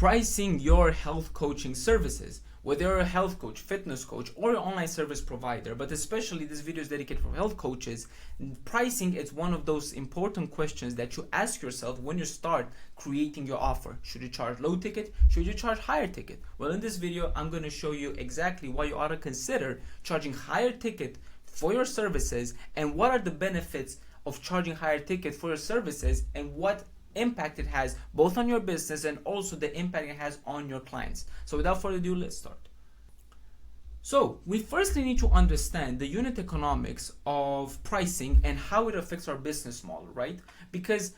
pricing your health coaching services. Whether you're a health coach, fitness coach, or an online service provider, but especially this video is dedicated for health coaches, pricing is one of those important questions that you ask yourself when you start creating your offer. Should you charge low ticket? Should you charge higher ticket? Well, in this video, I'm going to show you exactly why you ought to consider charging higher ticket for your services and what are the benefits of charging higher ticket for your services and what impact it has both on your business and also the impact it has on your clients. So without further ado, let's start. So we firstly need to understand the unit economics of pricing and how it affects our business model, right? Because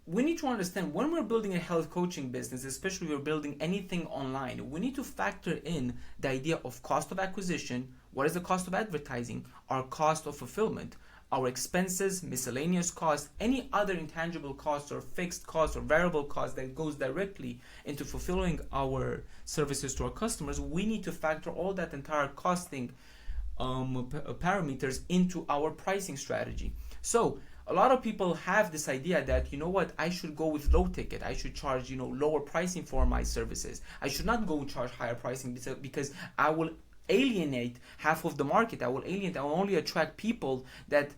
we need to understand when we're building a health coaching business, especially if we're building anything online, we need to factor in the idea of cost of acquisition, what is the cost of advertising, our cost of fulfillment, our expenses, miscellaneous costs, any other intangible costs or fixed costs or variable costs that goes directly into fulfilling our services to our customers. We need to factor all that entire costing parameters into our pricing strategy. So a lot of people have this idea that, you know what, I should go with low ticket. I should charge, lower pricing for my services. I should not go and charge higher pricing because I will alienate half of the market. I will only attract people that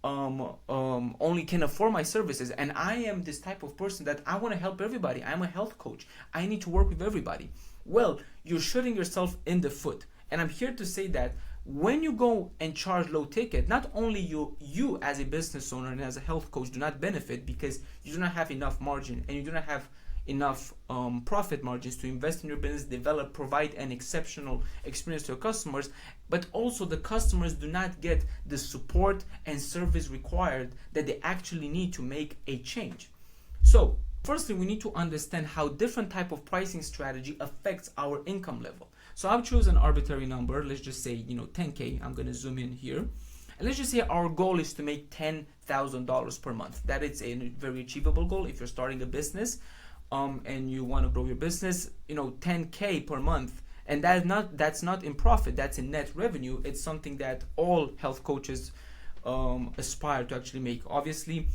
only can afford my services, and I am this type of person that I want to help everybody. I'm a health coach. I need to work with everybody. Well, you're shooting yourself in the foot, and I'm here to say that when you go and charge low ticket, not only you as a business owner and as a health coach do not benefit because you do not have enough margin and you do not have enough profit margins to invest in your business, develop, provide an exceptional experience to your customers, but also the customers do not get the support and service required that they actually need to make a change. So firstly, we need to understand how different type of pricing strategy affects our income level. So I've chosen an arbitrary number. Let's just say 10K. I'm going to zoom in here. And let's just say our goal is to make $10,000 per month. That is a very achievable goal if you're starting a business. And you want to grow your business, 10K per month, and that's not in profit, that's in net revenue. It's something that all health coaches aspire to actually make. Obviously,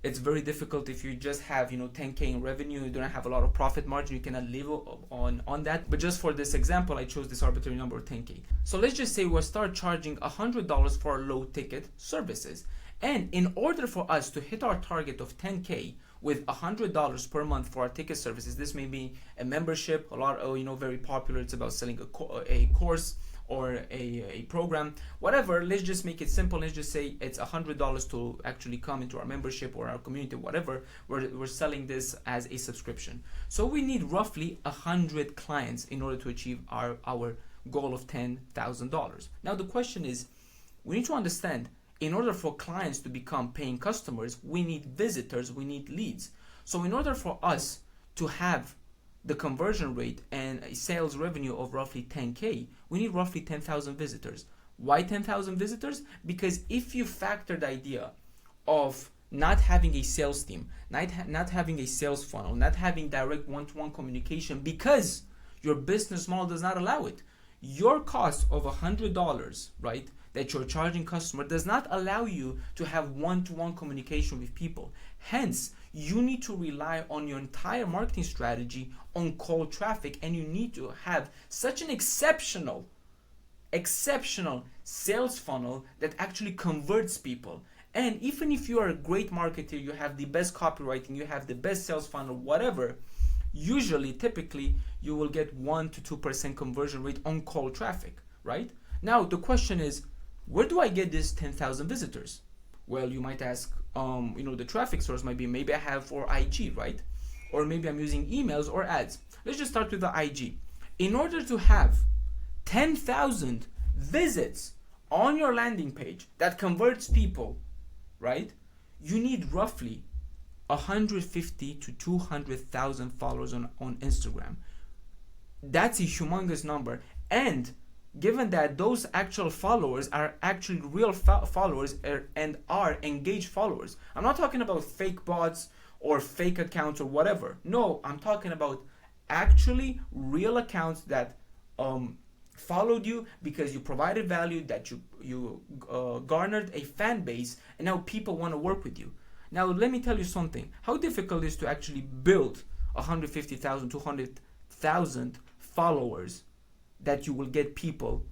it's very difficult if you just have 10K in revenue, you don't have a lot of profit margin, you cannot live on that. But just for this example, I chose this arbitrary number of 10K. So let's just say we'll start charging $100 for our low ticket services. And in order for us to hit our target of 10K with $100 per month for our ticket services, this may be a membership, very popular. It's about selling a course or a program, whatever. Let's just make it simple. Let's just say it's $100 to actually come into our membership or our community, whatever. We're selling this as a subscription. So we need roughly 100 clients in order to achieve our goal of $10,000. Now the question is, we need to understand, in order for clients to become paying customers, we need visitors, we need leads. So in order for us to have the conversion rate and a sales revenue of roughly 10K, we need roughly 10,000 visitors. Why 10,000 visitors? Because if you factor the idea of not having a sales team, not having a sales funnel, not having direct one-to-one communication because your business model does not allow it, your cost of $100, right, that you're charging customer does not allow you to have one-to-one communication with people. Hence, you need to rely on your entire marketing strategy on cold traffic, and you need to have such an exceptional sales funnel that actually converts people. And even if you are a great marketer, you have the best copywriting, you have the best sales funnel, whatever, typically, you will get 1 to 2% conversion rate on cold traffic, right? Now, the question is, where do I get this 10,000 visitors? Well, you might ask, the traffic source might be, maybe I have for IG, right? Or maybe I'm using emails or ads. Let's just start with the IG. In order to have 10,000 visits on your landing page that converts people, right? You need roughly 150 to 200,000 followers on Instagram. That's a humongous number. And given that those actual followers are actually real followers and are engaged followers. I'm not talking about fake bots or fake accounts or whatever. No, I'm talking about actually real accounts that followed you because you provided value, that you garnered a fan base, and now people want to work with you. Now let me tell you something. How difficult it is to actually build 150,000, 200,000 200,000 followers that you will get people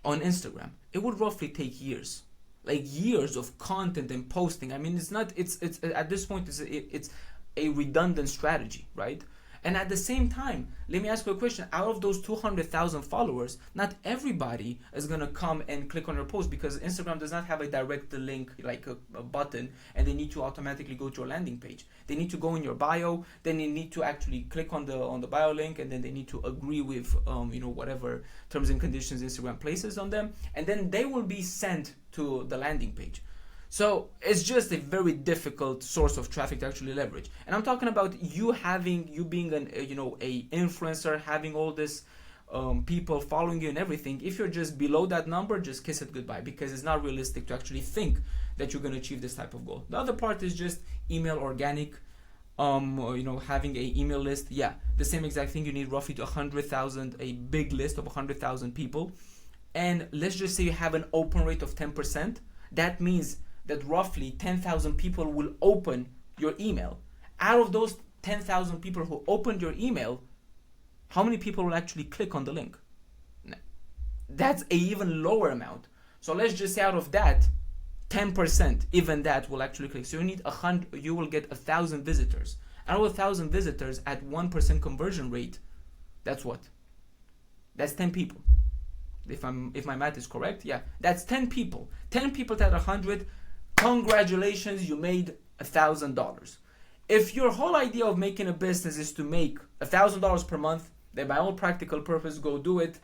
on Instagram, it would roughly take years, like years of content and posting. I mean, it's at this point it's a redundant strategy, right? And at the same time, let me ask you a question. Out of those 200,000 followers, not everybody is going to come and click on your post, because Instagram does not have a direct link, like a button, and they need to automatically go to your landing page. They need to go in your bio, then they need to actually click on the bio link, and then they need to agree with whatever terms and conditions Instagram places on them, and then they will be sent to the landing page. So it's just a very difficult source of traffic to actually leverage. And I'm talking about you being a influencer, having all this people following you and everything. If you're just below that number, just kiss it goodbye, because it's not realistic to actually think that you're going to achieve this type of goal. The other part is just email organic, having a email list. Yeah, the same exact thing. You need roughly to 100,000, a big list of 100,000 people. And let's just say you have an open rate of 10%. That means that roughly 10,000 people will open your email. Out of those 10,000 people who opened your email, how many people will actually click on the link? That's a even lower amount. So let's just say out of that, 10%, even that will actually click. So you will get 1,000 visitors. Out of 1,000 visitors at 1% conversion rate, that's what? That's 10 people. If my math is correct, yeah, that's 10 people. 10 people at 100. Congratulations, you made $1,000. If your whole idea of making a business is to make $1,000 per month, then by all practical purpose, go do it.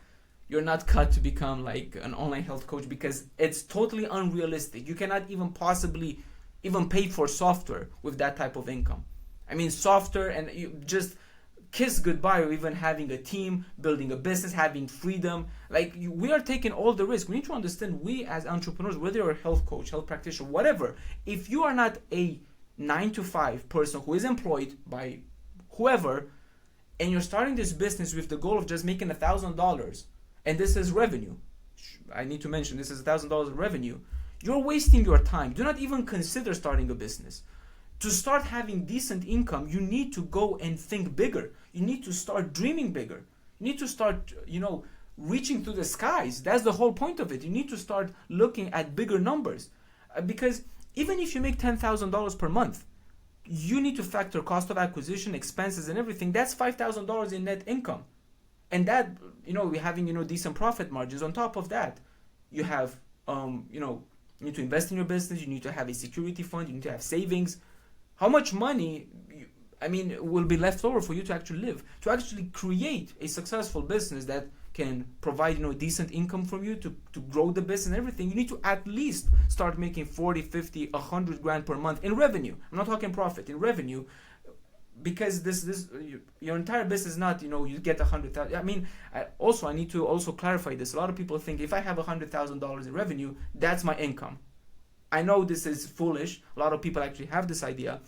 You're not cut to become like an online health coach, because it's totally unrealistic. You cannot even possibly even pay for software with that type of income. I mean, software, and you just kiss goodbye, or even having a team, building a business, having freedom. Like, we are taking all the risk. We need to understand, we as entrepreneurs, whether you're a health coach, health practitioner, whatever, if you are not a 9-to-5 person who is employed by whoever, and you're starting this business with the goal of just making $1,000, and this is revenue, I need to mention this is $1,000 in revenue, you're wasting your time. Do not even consider starting a business. To start having decent income, you need to go and think bigger. You need to start dreaming bigger. You need to start, reaching to the skies. That's the whole point of it. You need to start looking at bigger numbers. Because even if you make $10,000 per month, you need to factor cost of acquisition, expenses, and everything. That's $5,000 in net income. And that, we're having, decent profit margins. On top of that, you have, you need to invest in your business. You need to have a security fund. You need to have savings. How much money, will be left over for you to actually live, to actually create a successful business that can provide, decent income from you to grow the business and everything? You need to at least start making 40, 50, 100 grand per month in revenue. I'm not talking profit, in revenue, because your entire business is not, you get 100,000. I need to also clarify this. A lot of people think if I have $100,000 in revenue, that's my income. I know this is foolish. A lot of people actually have this idea.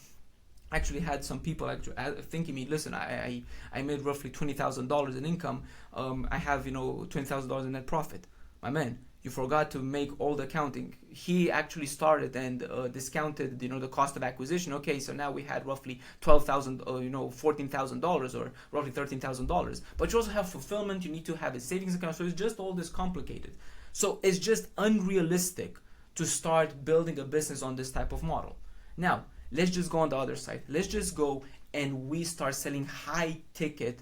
I actually had some people actually thinking me, listen, I made roughly $20,000 in income. I have, $20,000 in net profit. My man, you forgot to make all the accounting. He actually started and discounted, the cost of acquisition. Okay, so now we had roughly $12,000, $14,000, or roughly $13,000. But you also have fulfillment. You need to have a savings account. So it's just all this complicated. So it's just unrealistic to start building a business on this type of model. Now, let's just go on the other side. Let's just go and we start selling high ticket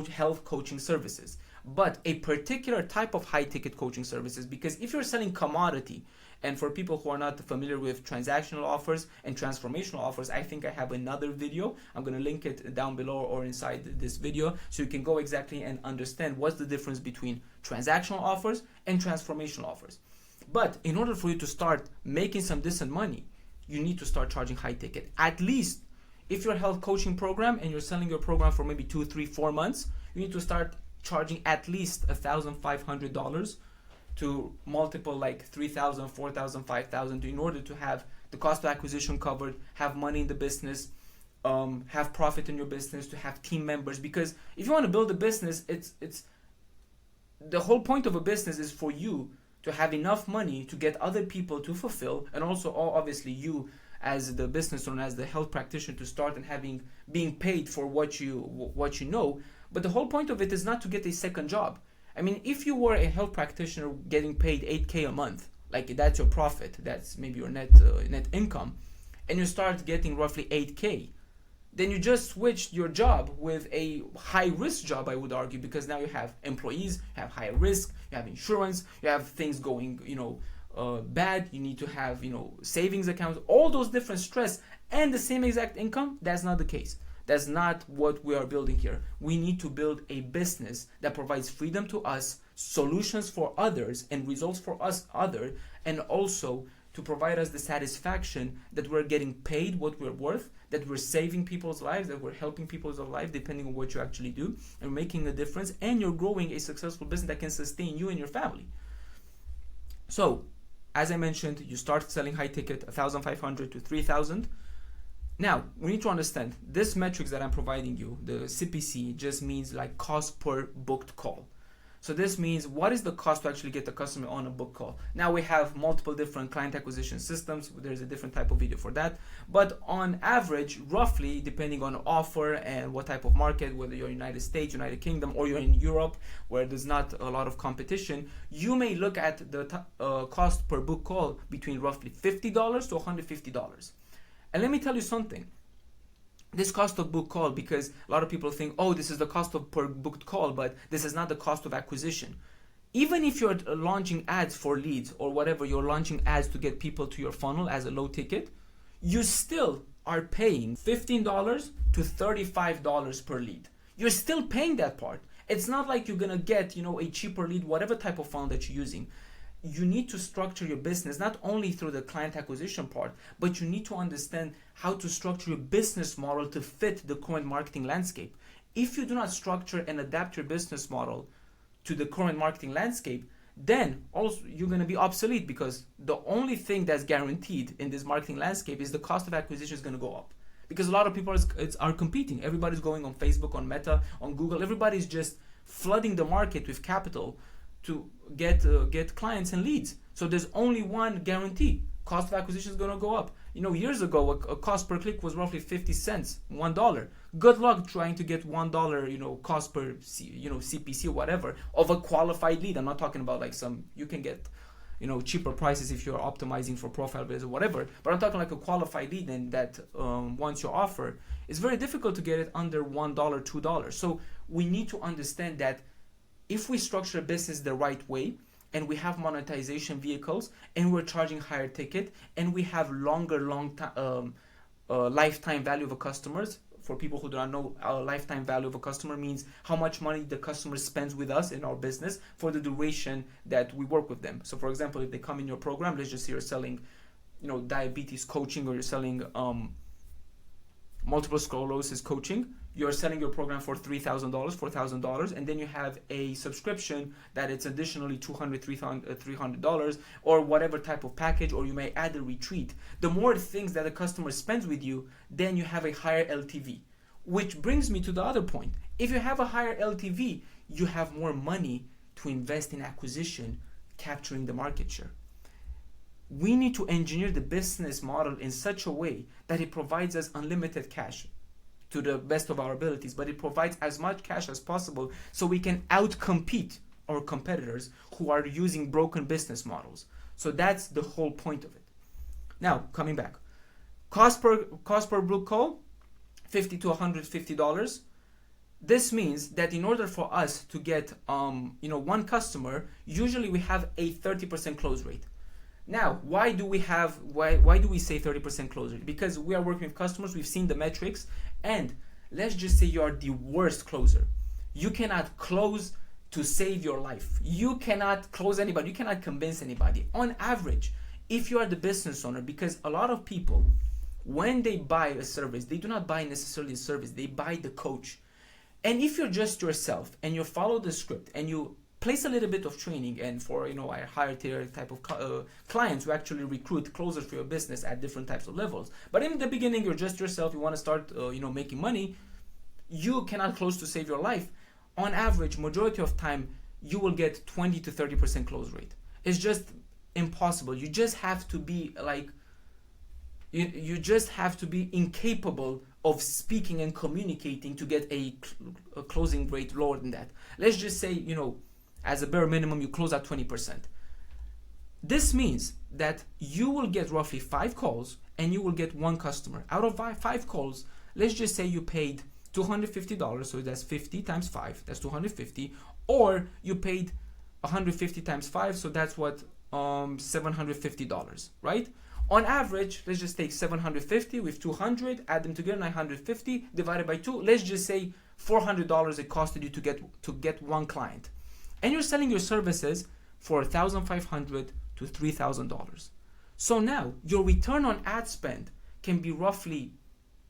health coaching services, but a particular type of high ticket coaching services, because if you're selling commodity, and for people who are not familiar with transactional offers and transformational offers, I think I have another video. I'm going to link it down below or inside this video, so you can go exactly and understand what's the difference between transactional offers and transformational offers. But in order for you to start making some decent money, you need to start charging high ticket. At least if you're a health coaching program and you're selling your program for maybe 2, 3, 4 months, you need to start charging at least $1,500 to multiple like 3,000, 4,000, 5,000 in order to have the cost of acquisition covered, have money in the business, have profit in your business, to have team members. Because if you want to build a business, it's the whole point of a business is for you to have enough money to get other people to fulfill, and also obviously you as the business owner, as the health practitioner, to start and being paid for what you know. But the whole point of it is not to get a second job. I mean, if you were a health practitioner getting paid 8K a month, like that's your profit, that's maybe your net income, and you start getting roughly 8K, then you just switched your job with a high risk job, I would argue, because now you have employees, you have higher risk, you have insurance, you have things going, bad, you need to have, savings accounts, all those different stress, and the same exact income. That's not the case. That's not what we are building here. We need to build a business that provides freedom to us, solutions for others, and results for us others, and also to provide us the satisfaction that we're getting paid what we're worth, that we're saving people's lives, that we're helping people's lives, depending on what you actually do, and making a difference, and you're growing a successful business that can sustain you and your family. So, as I mentioned, you start selling high ticket, 1,500 to 3,000. Now, we need to understand, this metrics that I'm providing you, the CPC, just means like cost per booked call. So this means what is the cost to actually get the customer on a book call. Now we have multiple different client acquisition systems. There's a different type of video for that. But on average, roughly, depending on offer and what type of market, whether you're in United States, United Kingdom, or you're in Europe, where there's not a lot of competition, you may look at the cost per book call between roughly $50 to $150. And let me tell you something. This cost of book call, because a lot of people think, oh, this is the cost of per booked call, but this is not the cost of acquisition. Even if you're launching ads for leads or whatever, you're launching ads to get people to your funnel as a low ticket, you still are paying $15 to $35 per lead. You're still paying that part. It's not like you're gonna get, a cheaper lead, whatever type of funnel that you're using. You need to structure your business not only through the client acquisition part, but you need to understand how to structure your business model to fit the current marketing landscape. If you do not structure and adapt your business model to the current marketing landscape, then also you're going to be obsolete, because the only thing that's guaranteed in this marketing landscape is the cost of acquisition is going to go up. Because a lot of people are competing. Everybody's going on Facebook, on Meta, on Google. Everybody's just flooding the market with capital to get clients and leads. So there's only one guarantee: cost of acquisition is going to go up. Years ago, a cost per click was roughly 50 cents, $1. Good luck trying to get $1, cost per, CPC or whatever of a qualified lead. I'm not talking about like you can get, cheaper prices if you're optimizing for profile business or whatever. But I'm talking like a qualified lead, and that once you offer, it's very difficult to get it under $1, $2. So we need to understand that if we structure a business the right way, and we have monetization vehicles, and we're charging higher ticket, and we have lifetime value of a customers. For people who do not know, our lifetime value of a customer means how much money the customer spends with us in our business for the duration that we work with them. So for example, if they come in your program, let's just say you're selling, diabetes coaching, or you're selling multiple sclerosis coaching, you're selling your program for $3,000, $4,000, and then you have a subscription that it's additionally $200, $300, or whatever type of package, or you may add a retreat. The more things that the customer spends with you, then you have a higher LTV. Which brings me to the other point. If you have a higher LTV, you have more money to invest in acquisition, capturing the market share. We need to engineer the business model in such a way that it provides us unlimited cash to the best of our abilities, but it provides as much cash as possible so we can outcompete our competitors who are using broken business models. So that's the whole point of it. Now, coming back, cost per book call, $50 to $150. This means that in order for us to get one customer, usually we have a 30% close rate. Now, why do we say 30% close rate? Because we are working with customers, we've seen the metrics, and let's just say you are the worst closer. You cannot close to save your life. You cannot close anybody. You cannot convince anybody. On average, if you are the business owner, because a lot of people, when they buy a service, they do not buy necessarily a service, they buy the coach. And if you're just yourself and you follow the script and you place a little bit of training, and for a higher tier type of clients who actually recruit closers for your business at different types of levels. But in the beginning, you're just yourself, you want to start making money, you cannot close to save your life. On average, majority of time, you will get 20 to 30% close rate. It's just impossible. You just have to be you just have to be incapable of speaking and communicating to get a closing rate lower than that. Let's just say, you know, as a bare minimum, you close at 20%. This means that you will get roughly 5 calls and you will get 1 customer. Out of 5 calls, let's just say you paid $250, so that's 50 times 5, that's 250, or you paid 150 times 5, so that's what, $750, right? On average, let's just take 750 with 200, add them together, 950 divided by 2. Let's just say $400 it costed you to get 1 client, and you're selling your services for $1,500 to $3,000. So now your return on ad spend can be roughly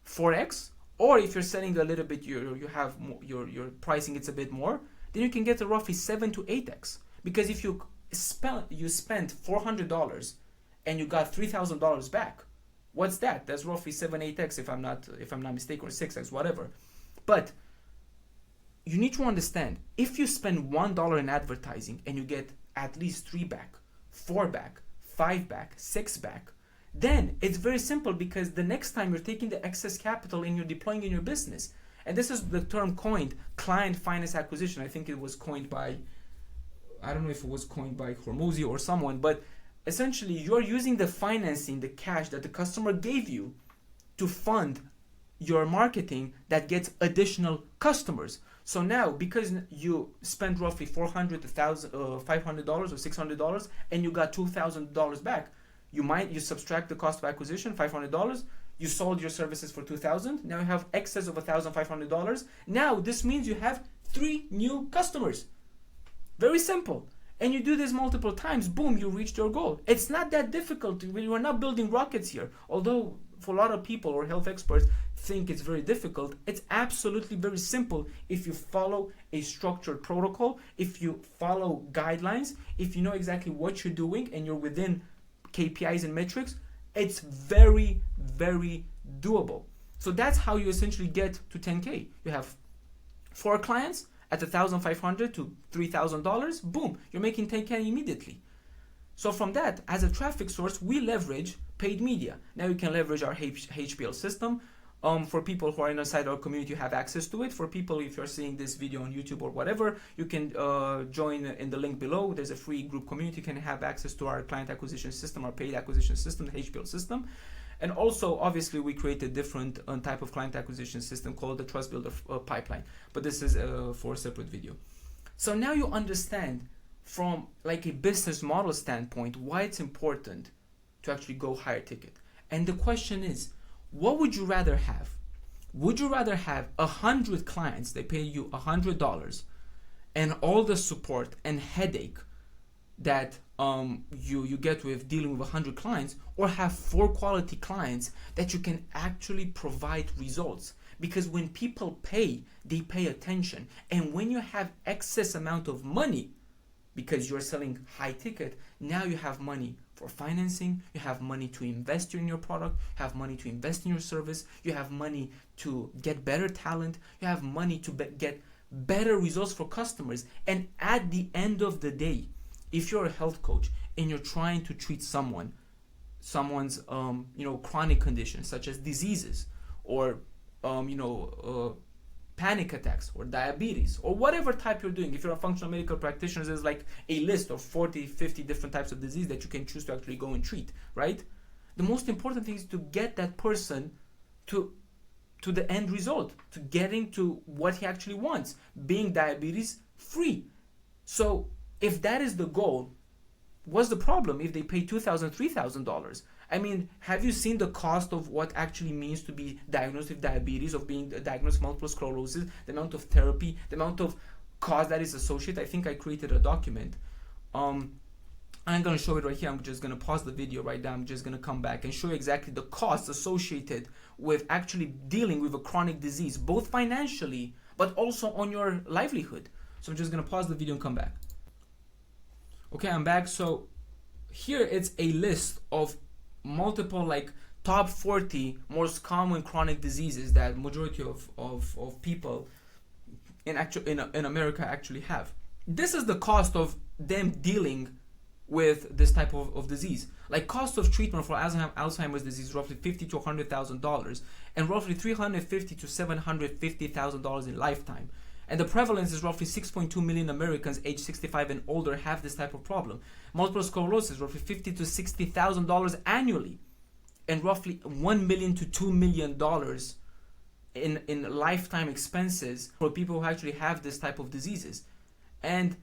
4x, or if you're selling a little bit, you have more, your pricing it's a bit more, then you can get a roughly 7 to 8x. Because if you spent $400 and you got $3,000 back, what's that? That's roughly 7-8x if I'm not mistaken, or 6x, whatever. But you need to understand, if you spend $1 in advertising and you get at least 3 back, 4 back, 5 back, 6 back, then it's very simple, because the next time you're taking the excess capital and you're deploying in your business. And this is the term coined, client finance acquisition. I think it was coined by, I don't know if it was coined by Hormozy or someone, but essentially you're using the financing, the cash that the customer gave you to fund your marketing that gets additional customers. So now, because you spent roughly $400 to $500 or $600 and you got $2,000 back, you subtract the cost of acquisition, $500, you sold your services for $2,000, now you have excess of $1,500. Now this means you have 3 new customers. Very simple. And you do this multiple times, boom, you reached your goal. It's not that difficult. We're not building rockets here. Although for a lot of people or health experts think it's very difficult, it's absolutely very simple if you follow a structured protocol, if you follow guidelines, if you know exactly what you're doing and you're within KPIs and metrics. It's very, very doable. So that's how you essentially get to 10K. You have 4 clients at $1,500 to $3,000, boom, you're making 10K immediately. So from that, as a traffic source, we leverage paid media. Now you can leverage our HPL system. For people who are inside our community, you have access to it. For people, if you're seeing this video on YouTube or whatever, you can join in the link below. There's a free group community. You can have access to our client acquisition system, our paid acquisition system, the HPL system. And also, obviously, we created a different type of client acquisition system called the Trust Builder pipeline. But this is for a separate video. So now you understand from like a business model standpoint why it's important to actually go higher ticket. And the question is, what would you rather have? Would you rather have 100 clients, they pay you $100, and all the support and headache that you get with dealing with 100 clients, or have 4 quality clients that you can actually provide results? Because when people pay, they pay attention. And when you have excess amount of money, because you're selling high ticket, now you have money for financing, you have money to invest in your product, you have money to invest in your service, you have money to get better talent, you have money to get better results for customers. And at the end of the day, if you're a health coach and you're trying to treat someone's chronic conditions such as diseases or panic attacks or diabetes or whatever type you're doing, if you're a functional medical practitioner, there's like a list of 40-50 different types of disease that you can choose to actually go and treat, right? The most important thing is to get that person to the end result, to getting to what he actually wants, being diabetes free. So if that is the goal, what's the problem if they pay $2,000, $3,000? I mean, have you seen the cost of what actually means to be diagnosed with diabetes, of being diagnosed with multiple sclerosis, the amount of therapy, the amount of cost that is associated? I think I created a document. I'm going to show it right here. I'm just going to pause the video right now. I'm just going to come back and show you exactly the costs associated with actually dealing with a chronic disease, both financially, but also on your livelihood. So I'm just going to pause the video and come back. Okay, I'm back. So here it's a list of multiple like top 40 most common chronic diseases that majority of people in America actually have. This is the cost of them dealing with this type of disease. Like cost of treatment for Alzheimer's disease is roughly $50,000 to $100,000 and roughly $350,000 to $750,000 in lifetime. And the prevalence is roughly 6.2 million Americans aged 65 and older have this type of problem. Multiple sclerosis, roughly $50,000 to $60,000 annually, and roughly $1 million to $2 million in lifetime expenses for people who actually have this type of diseases. And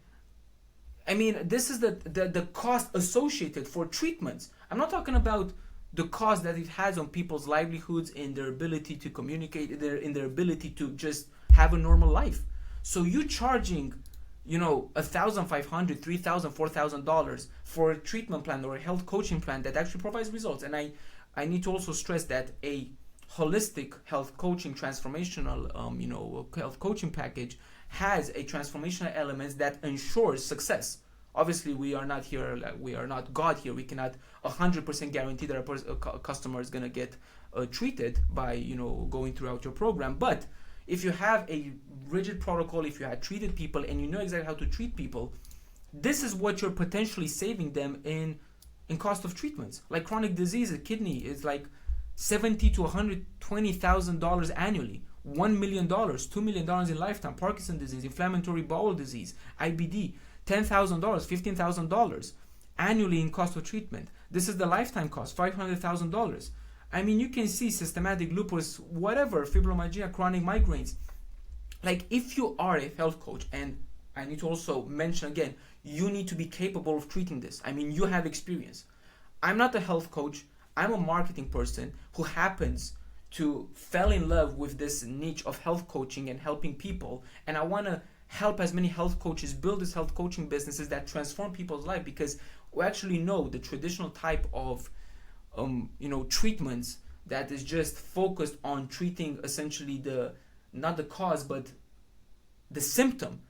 I mean, this is the cost associated for treatments. I'm not talking about the cost that it has on people's livelihoods, in their ability to communicate, in their ability to just have a normal life. So you charging, $1,500, $3,000, $4,000 for a treatment plan or a health coaching plan that actually provides results. And I need to also stress that a holistic health coaching, transformational, health coaching package has a transformational element that ensures success. Obviously, we are not here, we are not God here. We cannot 100% guarantee that a customer is going to get treated by, going throughout your program. But if you have a rigid protocol, if you had treated people and you know exactly how to treat people, this is what you're potentially saving them in cost of treatments. Like chronic disease, a kidney is like $70,000 to $120,000 annually. $1 million, $2 million in lifetime. Parkinson's disease, inflammatory bowel disease, IBD, $10,000, $15,000 annually in cost of treatment. This is the lifetime cost, $500,000. I mean, you can see systematic lupus, whatever, fibromyalgia, chronic migraines. Like, if you are a health coach, and I need to also mention again, you need to be capable of treating this. I mean, you have experience. I'm not a health coach. I'm a marketing person who happens to fell in love with this niche of health coaching and helping people. And I want to help as many health coaches build these health coaching businesses that transform people's life, because we actually know the traditional type of treatments that is just focused on treating essentially not the cause but the symptom.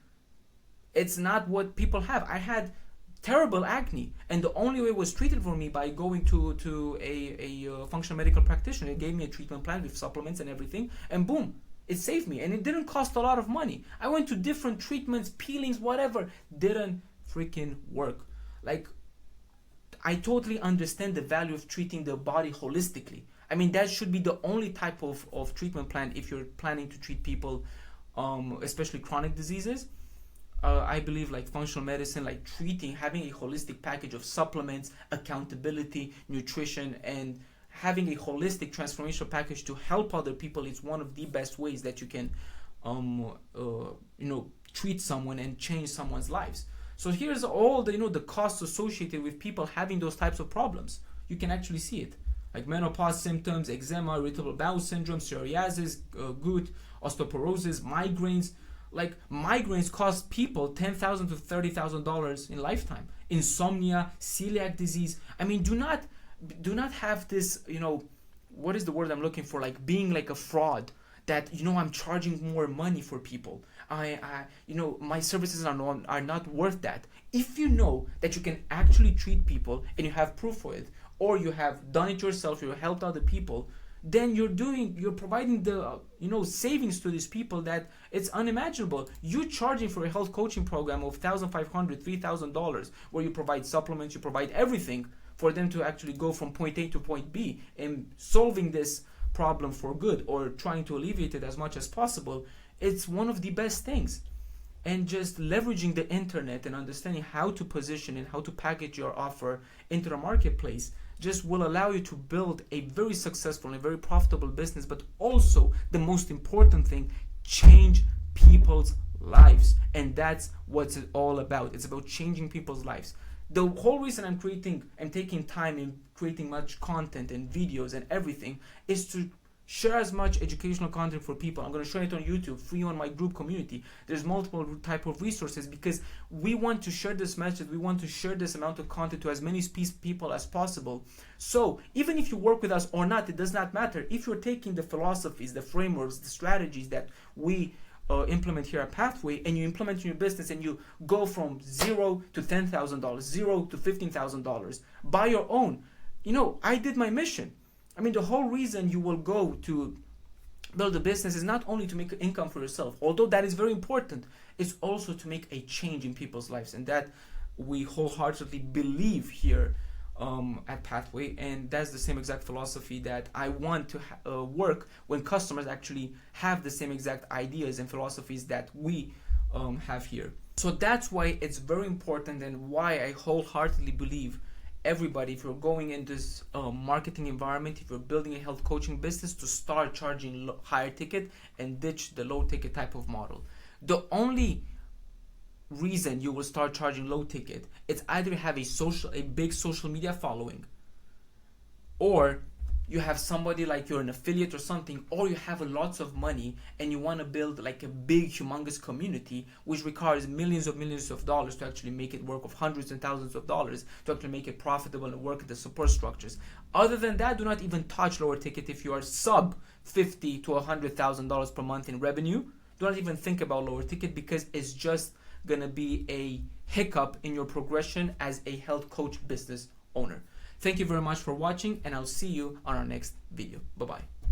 It's not what people have. I had terrible acne, and the only way it was treated for me by going to a functional medical practitioner. It gave me a treatment plan with supplements and everything, and boom, it saved me. And it didn't cost a lot of money. I went to different treatments, peelings, whatever, didn't freaking work. Like, I totally understand the value of treating the body holistically. I mean, that should be the only type of treatment plan if you're planning to treat people, especially chronic diseases. I believe like functional medicine, like having a holistic package of supplements, accountability, nutrition, and having a holistic transformational package to help other people is one of the best ways that you can, treat someone and change someone's lives. So here's all the costs associated with people having those types of problems. You can actually see it, like menopause symptoms, eczema, irritable bowel syndrome, psoriasis, gout, osteoporosis, migraines. Like, migraines cost people $10,000 to $30,000 in lifetime. Insomnia, celiac disease. I mean, do not have this, what is the word I'm looking for? Like being like a fraud that, I'm charging more money for people. My services are not worth that. If you know that you can actually treat people and you have proof for it, or you have done it yourself, you helped other people, then you're providing the savings to these people that it's unimaginable. You charging for a health coaching program of $1,500, $3,000, where you provide supplements, you provide everything for them to actually go from point A to point B and solving this problem for good, or trying to alleviate it as much as possible. It's one of the best things. And just leveraging the internet and understanding how to position and how to package your offer into the marketplace just will allow you to build a very successful and very profitable business, but also, the most important thing, change people's lives. And that's what it's all about. It's about changing people's lives. The whole reason I'm taking time in creating much content and videos and everything is to share as much educational content for people. I'm going to share it on YouTube, free on my group community. There's multiple type of resources, because we want to share this message. We want to share this amount of content to as many people as possible. So even if you work with us or not, it does not matter. If you're taking the philosophies, the frameworks, the strategies that we implement here at Pathway, and you implement in your business, and you go from $0 to $10,000, $0 to $15,000 by your own, I did my mission. I mean, the whole reason you will go to build a business is not only to make income for yourself, although that is very important. It's also to make a change in people's lives, and that we wholeheartedly believe here at Pathway, and that's the same exact philosophy that I want to work when customers actually have the same exact ideas and philosophies that we have here. So that's why it's very important, and why I wholeheartedly believe everybody, if you're going in this marketing environment, if you're building a health coaching business, to start charging higher ticket and ditch the low ticket type of model. The only reason you will start charging low ticket, it's either you have a big social media following, or you have somebody like you're an affiliate or something, or you have lots of money and you want to build like a big humongous community which requires millions of dollars to actually make it work, of hundreds and thousands of dollars to actually make it profitable and work at the support structures. Other than that, do not even touch lower ticket. If you are sub $50,000 to $100,000 per month in revenue, do not even think about lower ticket, because it's just gonna be a hiccup in your progression as a health coach business owner. Thank you very much for watching, and I'll see you on our next video. Bye-bye.